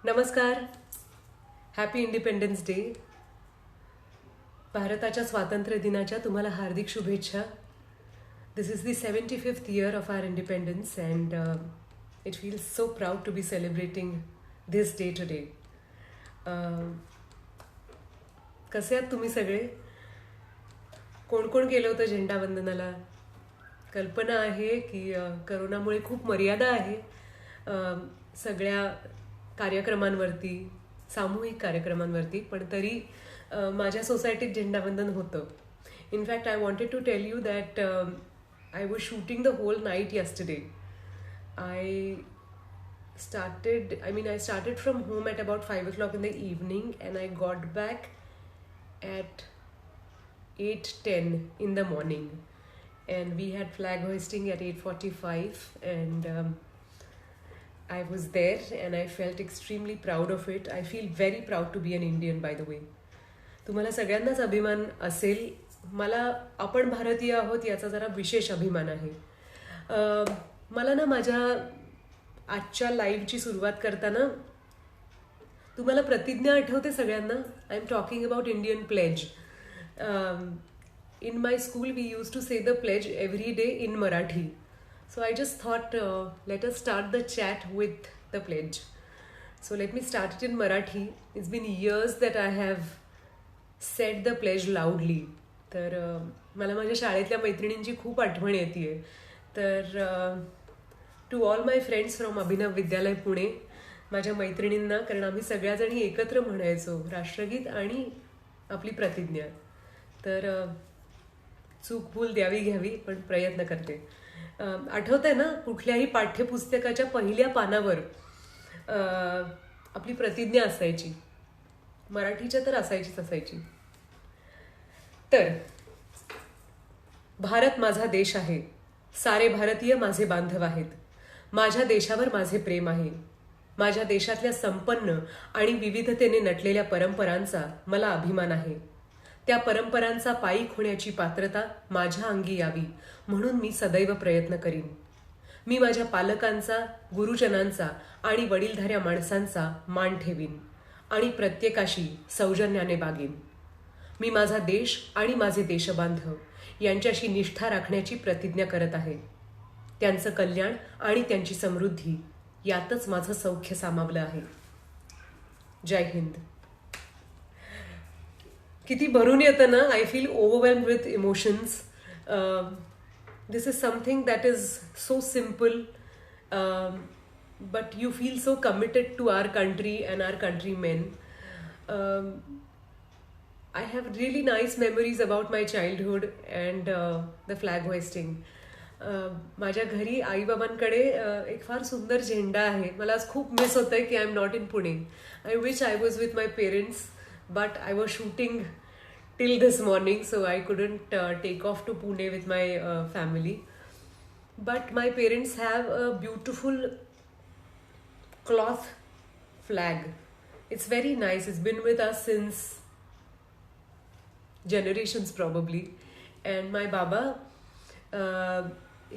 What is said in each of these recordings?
नमस्कार. Happy independence day. भारताच्या स्वातंत्र्य दिनाच्या तुम्हाला हार्दिक शुभेच्छा. This is the 75th year of our independence and it feels so proud to be celebrating this day today. कसे आहात तुम्ही सगळे? कोण कोण गेलं होतं झेंडावंदनाला? कल्पना आहे की करोनामुळे खूप मर्यादा आहे सगळ्या कार्यक्रमांवरती, सामूहिक कार्यक्रमांवरती, पण तरी माझ्या सोसायटीत झेंडावंदन होतं. In fact I wanted to tell you that I was shooting the whole night yesterday. I started from home at about 5 o'clock in the evening and I got back at 8:10 in the morning. And we had flag hoisting at 8:45 and I was there and I felt extremely proud of it. I feel very proud to be an Indian, by the way. तुम्हाला सगळ्यांनाच अभिमान असेल. मला आपण भारतीय आहोत याचा जरा विशेष अभिमान आहे. मला ना माझ्या आजच्या लाईव्हची सुरुवात करताना तुम्हाला प्रतिज्ञा आठवते सगळ्यांना? I am talking about Indian pledge. In my school we used to say the pledge every day in Marathi. So I just thought let us start the chat with the pledge. So let me start it in Marathi. It's been years that I have said the pledge loudly. तर मला माझ्या शाळेतल्या मैत्रिणींची खूप आठवण येते. तर to all my friends from Abhinav Vidyalaya Pune, माझ्या मैत्रिणींना, कारण आम्ही सगळ्याजणी एकत्र म्हणायचो राष्ट्रगीत आणि आपली प्रतिज्ञा. तर चूक भूल द्यावी घ्यावी, पण प्रयत्न करते. आठवतंय ना, कुठल्याही पाठ्यपुस्तकाच्या पहिल्या पानावर आपली प्रतिज्ञा असायची. मराठीच्या तर असायची. तर भारत माझा देश आहे, सारे भारतीय माझे बांधव आहेत. माझ्या देशावर माझे प्रेम आहे. माझ्या देशातल्या संपन्न आणि विविधतेने नटलेल्या परंपरांचा मला अभिमान आहे. त्या परंपरांचा पायीक होण्याची पात्रता माझ्या अंगी यावी म्हणून मी सदैव प्रयत्न करीन. मी माझ्या पालकांचा, गुरुजनांचा आणि वडीलधाऱ्या माणसांचा मान ठेवीन आणि प्रत्येकाशी सौजन्याने वागीन. मी माझा देश आणि माझे देशबांधव यांच्याशी निष्ठा राखण्याची प्रतिज्ञा करत आहे. त्यांचं कल्याण आणि त्यांची समृद्धी यातच माझं सौख्य सामावलं आहे. जय हिंद. किती भरून येतं ना. I feel overwhelmed with emotions. This is something that is so simple, but you feel so committed to our country and our countrymen. I have really nice memories about my childhood and the flag hoisting. माझ्या घरी आईबाबांकडे एक फार सुंदर झेंडा आहे. मला आज खूप miss होतंय की I am not in Pune. I wish I was with my parents, but I was shooting till this morning, so I couldn't take off to Pune with my family. But my parents have a beautiful cloth flag. It's very nice. It's been with us since generations probably. And my Baba,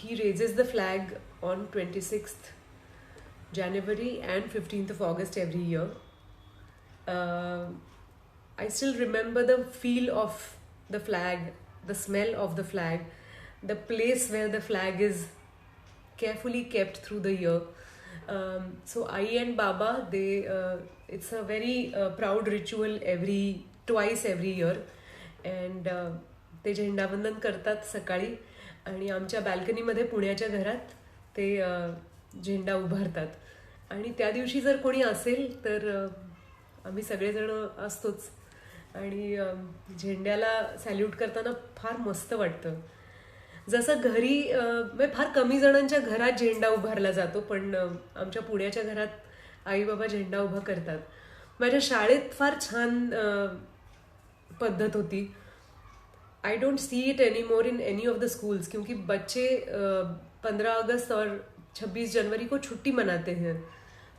he raises the flag on 26th January and 15th of August every year. I still remember the feel of the flag, the smell of the flag, the place where the flag is carefully kept through the year. So I and Baba, it's a very proud ritual twice every year. And ते झेंडावंदन करतात सकाळी आणि आमच्या बॅल्कनीमध्ये पुण्याच्या घरात ते झेंडा उभारतात. आणि त्या दिवशी जर कोणी असेल तर आम्ही सगळेजण असतोच आणि झेंड्याला सॅल्यूट करताना फार मस्त वाटतं. जसं घरी फार कमी जणांच्या घरात झेंडा उभारला जातो, पण आमच्या पुण्याच्या घरात आई बाबा झेंडा उभा करतात. माझ्या शाळेत फार छान पद्धत होती. I don't see it any more in any of the schools, क्योंकि बच्चे 15 अगस्त और 26 जनवरी को छुट्टी मनाते हैं,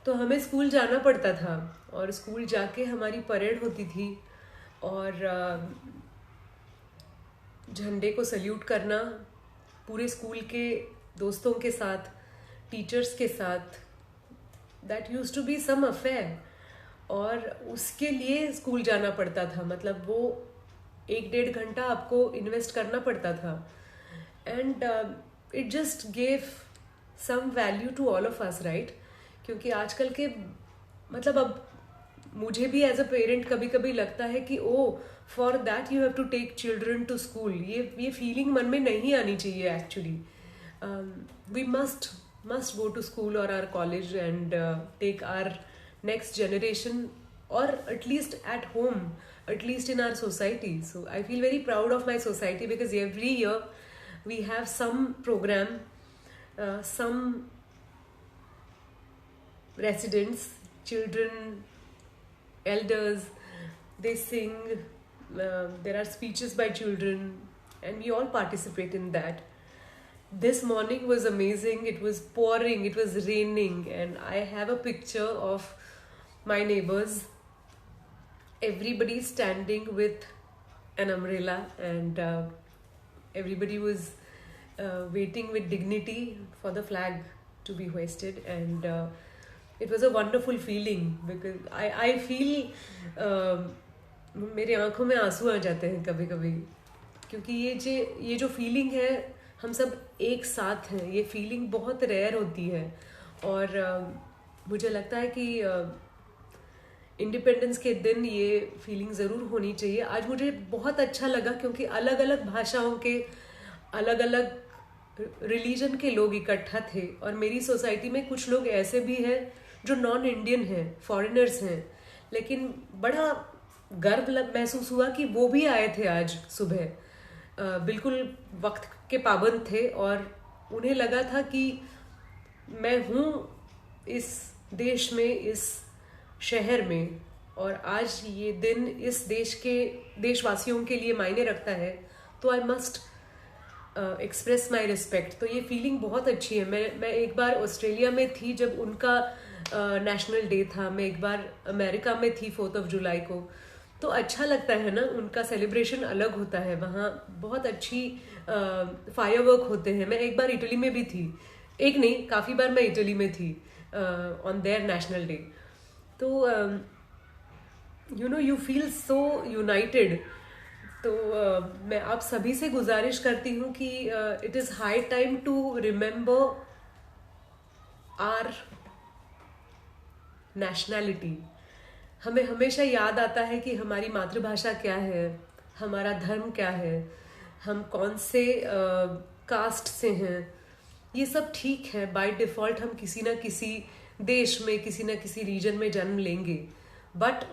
तो हमें स्कूल जाना पड़ता था. और स्कूल जाके हमारी परेड होती थी और झंडे को सल्यूट करना पूरे स्कूल के दोस्तों के साथ, टीचर्स के साथ, that used to be some affair. और उसके लिए स्कूल जाना पड़ता था, मतलब वो 1-1.5 घंटा आपको इन्वेस्ट करना पड़ता था. And it just gave some value to all of us, right? क्योंकि आजकल के, मतलब अब मुझे भी एज अ पेरेंट कभी कभी लगता है कि oh, for that you have to take children to school. ये फीलिंग मन में नहीं आनी चाहिए actually. We must go to school or our college and take our next generation, or at least at home, at least in our society. So I feel very proud of my society because every year we have some program, some residents, children, elders, they sing, there are speeches by children, and we all participate in that. This morning was amazing. It was pouring, it was raining, and I have a picture of my neighbors. Everybody standing with an umbrella, and everybody was waiting with dignity for the flag to be hoisted. And it was a wonderful feeling because I feel मेरे आंखों में आंसू आ जाते हैं कभी कभी, क्योंकि ये जो फीलिंग है, हम सब एक साथ हैं. ये फीलिंग बहुत रेयर होती है. और मुझे लगता है कि इंडिपेंडेंस के दिन ये फीलिंग ज़रूर होनी चाहिए. आज मुझे बहुत अच्छा लगा क्योंकि अलग अलग भाषाओं के, अलग अलग रिलीजन के लोग इकट्ठा थे. और मेरी सोसाइटी में कुछ लोग ऐसे भी हैं जो नॉन इंडियन हैं, फॉरेनर्स हैं, लेकिन बड़ा गर्व महसूस हुआ कि वो भी आए थे आज सुबह. बिल्कुल वक्त के पाबंद थे और उन्हें लगा था कि मैं हूँ इस देश में, इस शहर में, और आज ये दिन इस देश के देशवासियों के लिए मायने रखता है, तो I must express my respect. तो ये फीलिंग बहुत अच्छी है. मैं एक बार ऑस्ट्रेलिया में थी जब उनका नेशनल डे था. मैं एक बार अमेरिका में थी 4 जुलाई को. तो अच्छा लगता है ना, उनका सेलिब्रेशन अलग होता है. वहाँ बहुत अच्छी फायरवर्क होते हैं. मैं एक बार इटली में भी थी, एक नहीं काफ़ी बार मैं इटली में थी ऑन देयर नेशनल डे. तो यू फील सो यूनाइटेड. तो मैं आप सभी से गुजारिश करती हूँ कि it is high time to remember our nationality. हमें हमेशा याद आता है कि हमारी मातृभाषा क्या है, हमारा धर्म क्या है, हम कौन से कास्ट से हैं. ये सब ठीक है, बाय डिफ़ॉल्ट हम किसी ना किसी देश में, किसी ना किसी रीजन में जन्म लेंगे. But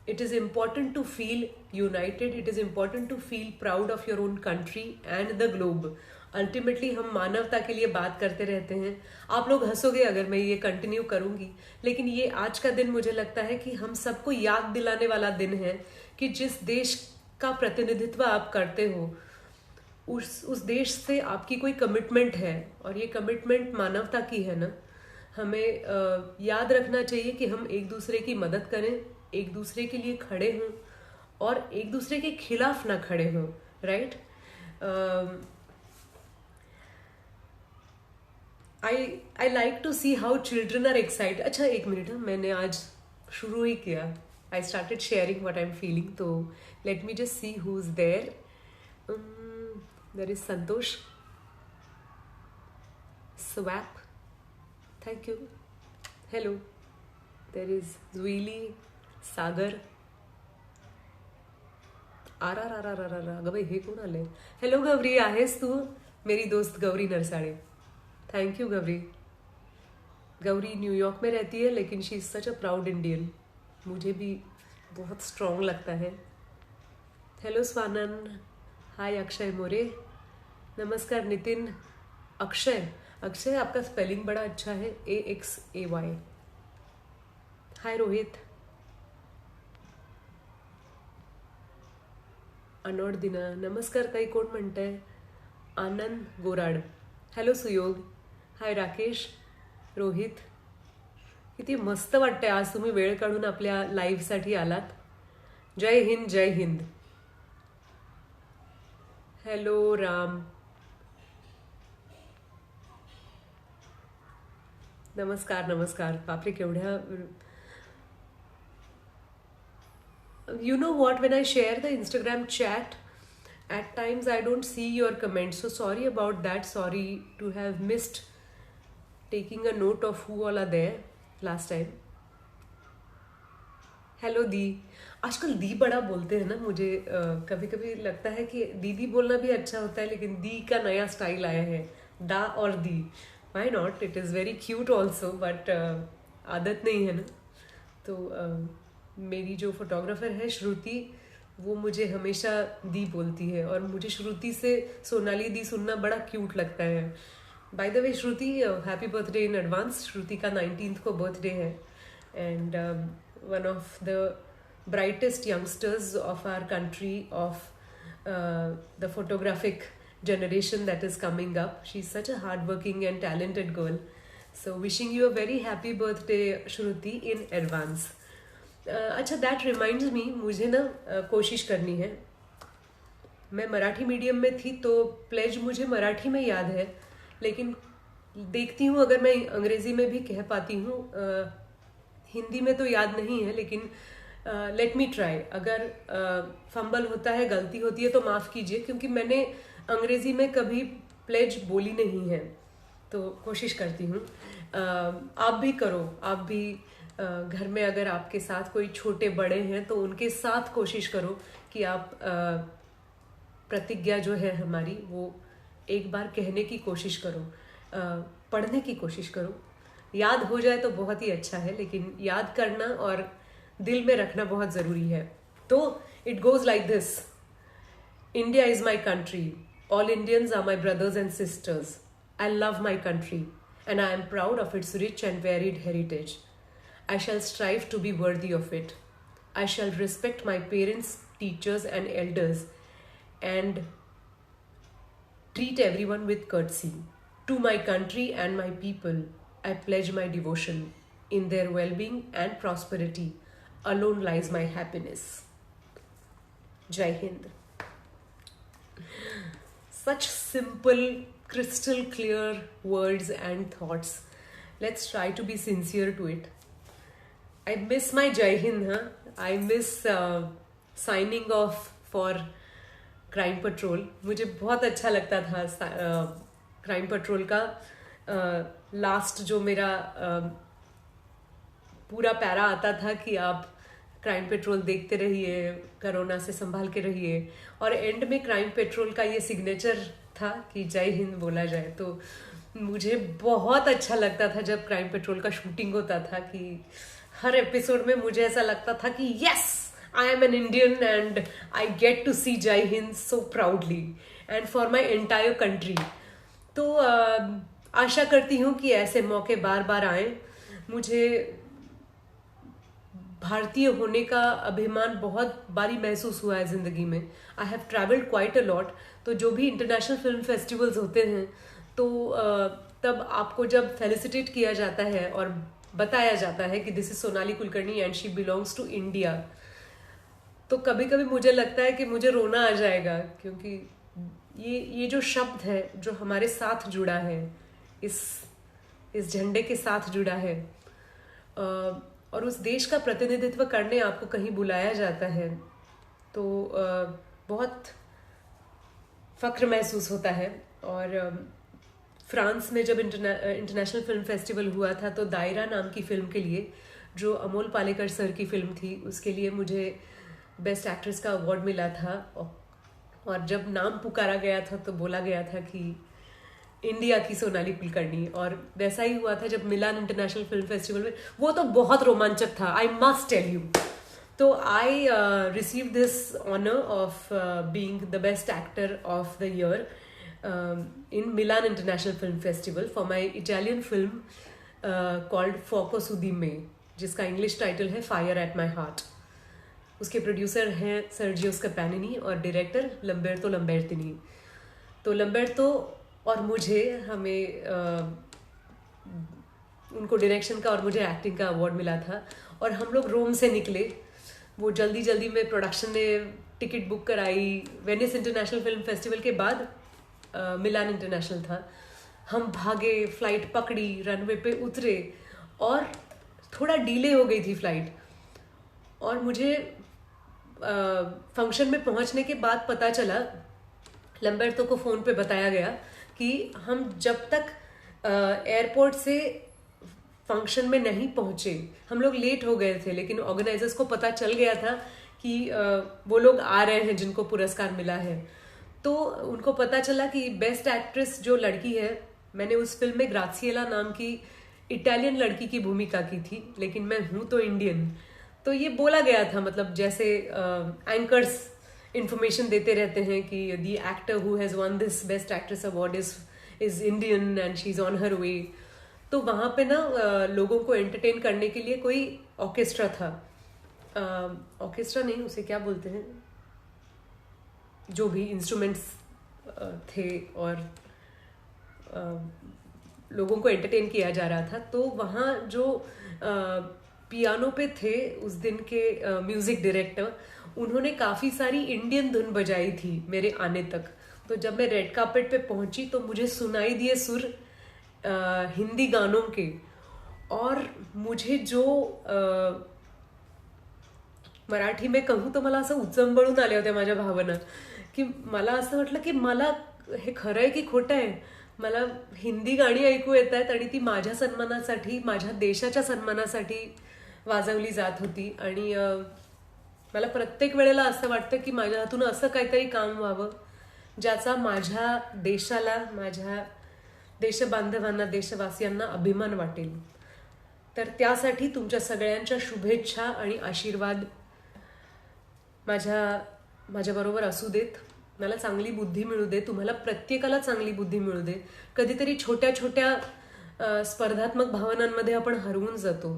it is important to feel united. It is important to feel proud of your own country and the globe. Ultimately हम मानवता के लिए बात करते रहते हैं. आप लोग हंसोगे अगर मैं ये कंटिन्यू करूंगी, लेकिन ये आज का दिन मुझे लगता है कि हम सबको याद दिलाने वाला दिन है कि जिस देश का प्रतिनिधित्व आप करते हो, उस देश से आपकी कोई कमिटमेंट है, और ये कमिटमेंट मानवता की है ना. हमें याद रखना चाहिए कि हम एक दूसरे की मदद करें, एक दूसरे के लिए खड़े हों, और एक दूसरे के खिलाफ ना खड़े हों, right? I like to see how children are excited. अच्छा एक मिनट, मैंने आज शुरू ही किया. I started sharing what I'm feeling. तो let me just see who's there. There is Santosh, Swap, thank you. Hello. There is Zwili, Sagar. अगं बाई, हे कोण आले? हॅलो गौरी, आहेस तू? मेरी दोस्त Gauri Narsale. Thank you Gauri. Gauri New York में रहती है, लेकिन she is such a proud Indian. मुझे भी बहुत स्ट्रॉन्ग लगता है. हेलो स्वानन. हाय अक्षय मोरे. नमस्कार नितिन. अक्षय आपका स्पेलिंग बड़ा अच्छा है, AXAY. हाय रोहित. अनोड दिना. नमस्कार ताई. कोण म्हणतंय? आनंद गोराड. हॅलो सुयोग. हाय राकेश. रोहित. किती मस्त वाटतंय आज तुम्ही वेळ काढून आपल्या लाईव्हसाठी आलात. जय हिंद, जय हिंद. हॅलो राम. नमस्कार. बापरे, केवढ्या You know what, when I share the Instagram chat, at times I don't see your comments, so sorry about that. Sorry to have missed taking a note of who all are there last time. Hello दी. आजकल दी बड़ा बोलते हैं ना, मुझे कभी कभी लगता है कि दीदी बोलना भी अच्छा होता है, लेकिन दी का नया स्टाइल आया है, दा और दी. Why not, it is very cute also, but आदत नहीं है ना. तो मेरी जो फोटोग्राफर है श्रुति, वो मुझे हमेशा दी बोलती है, और मुझे श्रुति से सोनाली दी सुनना बड़ा क्यूट लगता है. By the way Shruti, happy birthday in advance. Shruti का 19th को बर्थडे है, and one of the brightest youngsters of our country, of the photographic generation that is coming up. She's such a hardworking and talented girl. So wishing you a very happy birthday, Shruti, in advance. अच्छा, that reminds me, मुझे ना कोशिश करनी है. मैं Marathi medium में थी, तो प्लेज मुझे मराठी में याद है, लेकिन देखती हूँ अगर मैं अंग्रेजी में भी कह पाती हूँ. हिंदी में तो याद नहीं है, लेकिन लेट मी ट्राई. अगर फंबल होता है, गलती होती है, तो माफ़ कीजिए, क्योंकि मैंने अंग्रेजी में कभी प्लेज बोली नहीं है, तो कोशिश करती हूँ. आप भी करो, आप भी घर में अगर आपके साथ कोई छोटे बड़े हैं, तो उनके साथ कोशिश करो कि आप प्रतिज्ञा जो है हमारी, वो एक बार कहने की कोशिश करो, पढ़ने की कोशिश करो. याद हो जाए तो बहुत ही अच्छा है, लेकिन याद करना और दिल में रखना बहुत ज़रूरी है. तो it goes like this. India is my country. All Indians are my brothers and sisters. I love my country and I am proud of its rich and varied heritage. I shall strive to be worthy of it. I shall respect my parents, teachers, and elders, and treat everyone with courtesy. To my country and my people, I pledge my devotion. In their well-being and prosperity alone lies my happiness. Jai Hind. Such simple, crystal clear words and thoughts. Let's try to be sincere to it. I miss my Jai Hind. I miss signing off for Crime Patrol. मुझे बहुत अच्छा लगता था Crime Patrol का last जो मेरा पूरा para आता था कि आप क्राइम पेट्रोल देखते रहिए, कोरोना से संभाल के रहिए, और एंड में क्राइम पेट्रोल का ये सिग्नेचर था कि जय हिंद बोला जाए. तो मुझे बहुत अच्छा लगता था जब क्राइम पेट्रोल का शूटिंग होता था, कि हर एपिसोड में मुझे ऐसा लगता था कि yes, I am an Indian and I get to see जय हिंद so proudly and for my entire country. तो आशा करती हूँ कि ऐसे मौके बार बार आए. मुझे भारतीय होने का अभिमान बहुत बारी महसूस हुआ है ज़िंदगी में. I have travelled quite a lot. तो जो भी इंटरनेशनल फिल्म फेस्टिवल्स होते हैं, तो तब आपको जब फेलिसिटेट किया जाता है और बताया जाता है कि this is Sonali Kulkarni and she belongs to India, तो कभी कभी मुझे लगता है कि मुझे रोना आ जाएगा, क्योंकि ये जो शब्द है जो हमारे साथ जुड़ा है, इस झंडे के साथ जुड़ा है, और उस देश का प्रतिनिधित्व करने आपको कहीं बुलाया जाता है, तो बहुत फख्र महसूस होता है. और फ्रांस में जब इंटरनेशनल फिल्म फेस्टिवल हुआ था, तो दायरा नाम की फिल्म के लिए, जो अमोल पालेकर सर की फिल्म थी, उसके लिए मुझे बेस्ट एक्ट्रेस का अवार्ड मिला था. और जब नाम पुकारा गया था तो बोला गया था कि इंडिया की सोनाली कुलकर्णी. और वैसा ही हुआ था जब मिलान इंटरनेशनल फिल्म फेस्टिवल में. वो तो बहुत रोमांचक था, आई मस्ट टेल यू. तो I receive this honour of being the best actor of the year in Milan International Film Festival for my Italian film called Fuoco su di me, जिसका English title है fire at my heart. उसके producer हैं Sergio स्कैपेनिनी और director लम्बेर्तो लम्बेर्तिनी. तो लम्बेर्तो और मुझे, हमें उनको डायरेक्शन का और मुझे एक्टिंग का अवार्ड मिला था. और हम लोग रोम से निकले. वो जल्दी जल्दी में प्रोडक्शन ने टिकट बुक कराई. वेनिस इंटरनेशनल फिल्म फेस्टिवल के बाद मिलान इंटरनेशनल था. हम भागे, फ्लाइट पकड़ी, रनवे पे उतरे, और थोड़ा डिले हो गई थी फ्लाइट. और मुझे फंक्शन में पहुंचने के बाद पता चला, लम्बर्तो को फ़ोन पे बताया गया कि हम जब तक एयरपोर्ट से फंक्शन में नहीं पहुंचे, हम लोग लेट हो गए थे, लेकिन ऑर्गेनाइजर्स को पता चल गया था कि वो लोग आ रहे हैं जिनको पुरस्कार मिला है। तो उनको पता चला कि बेस्ट एक्ट्रेस जो लड़की है, मैंने उस फिल्म में ग्रासिएला नाम की इटालियन लड़की की भूमिका की थी, लेकिन मैं हूँ तो इंडियन। तो ये बोला गया था, मतलब जैसे एंकर्स इंफॉर्मेशन देते रहते हैं कि the actor who has won this best actress award is Indian and she is on her way. तो वहां पे ना लोगों को एंटरटेन करने के लिए कोई ऑर्केस्ट्रा था, ऑर्केस्ट्रा नहीं, उसे क्या बोलते हैं, जो भी इंस्ट्रूमेंट्स थे, और लोगों को एंटरटेन किया जा रहा था। तो वहाँ जो पियानो पे थे उस दिन के म्यूजिक डायरेक्टर, उन्होंने काफ़ी सारी इंडियन धुन बजाई थी मेरे आने तक। तो जब मैं रेड कार्पेट पे पहुंची तो मुझे सुनाई दिए सुर हिंदी गानों के, और मुझे जो मराठी में कहूँ तर मला असं उचंबळून आल्या होत्या माझ्या भावना, की मला असं वाटलं की मला हे खरं आहे की खोटं आहे. मला हिंदी गाणी ऐकू येत आहेत आणि ती माझ्या सन्मानासाठी, माझ्या देशाच्या सन्मानासाठी वाजवली जात होती. आणि मला प्रत्येक वेळेला असं वाटतं की माझ्या हातून असं काहीतरी काम व्हावं ज्याचा माझ्या देशाला, माझ्या देशबांधवांना, देशवासियांना अभिमान वाटेल. तर त्यासाठी तुमच्या सगळ्यांच्या शुभेच्छा आणि आशीर्वाद माझ्याबरोबर असू देत. मला चांगली बुद्धी मिळू दे, तुम्हाला प्रत्येकाला चांगली बुद्धी मिळू दे. कधीतरी छोट्या छोट्या स्पर्धात्मक भावनांमध्ये आपण हरवून जातो.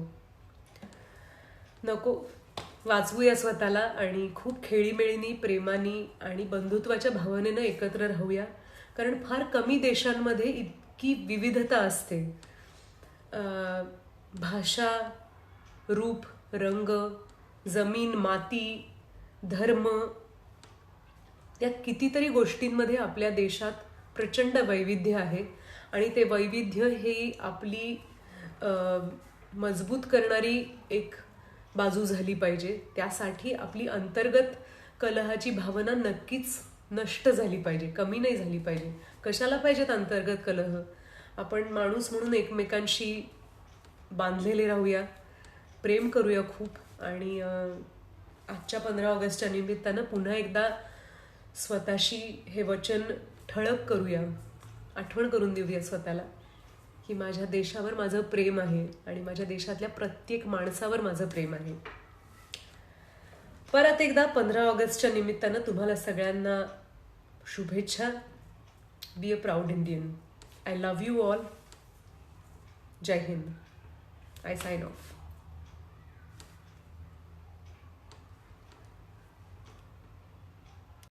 नको, वाचवूया स्वतःला आणि खूप खेळीमेळीनी, प्रेमानी आणि बंधुत्वाच्या भावनेनं एकत्र राहूया. कारण फार कमी देशांमध्ये इतकी विविधता असते. भाषा, रूप, रंग, जमीन, माती, धर्म, या कितीतरी गोष्टींमध्ये आपल्या देशात प्रचंड वैविध्य आहे. आणि ते वैविध्य हे आपली मजबूत करणारी एक बाजू झाली पाहिजे. त्यासाठी आपली अंतर्गत कलहाची भावना नक्कीच नष्ट झाली पाहिजे, कमी नाही झाली पाहिजे. कशाला पाहिजेत अंतर्गत कलह? आपण माणूस म्हणून एकमेकांशी बांधलेले राहूया, प्रेम करूया खूप. आणि आजच्या 15 ऑगस्टच्या निमित्तानं पुन्हा एकदा स्वतःशी हे वचन ठळक करूया, आठवण करून देऊया स्वतःला की माझ्या देशावर माझं प्रेम आहे आणि माझ्या देशातल्या प्रत्येक माणसावर माझं प्रेम आहे. परत एकदा 15 ऑगस्टच्या निमित्तानं तुम्हाला सगळ्यांना शुभेच्छा. Be a proud Indian. I love you all. जय हिंद. आय साइन ऑफ.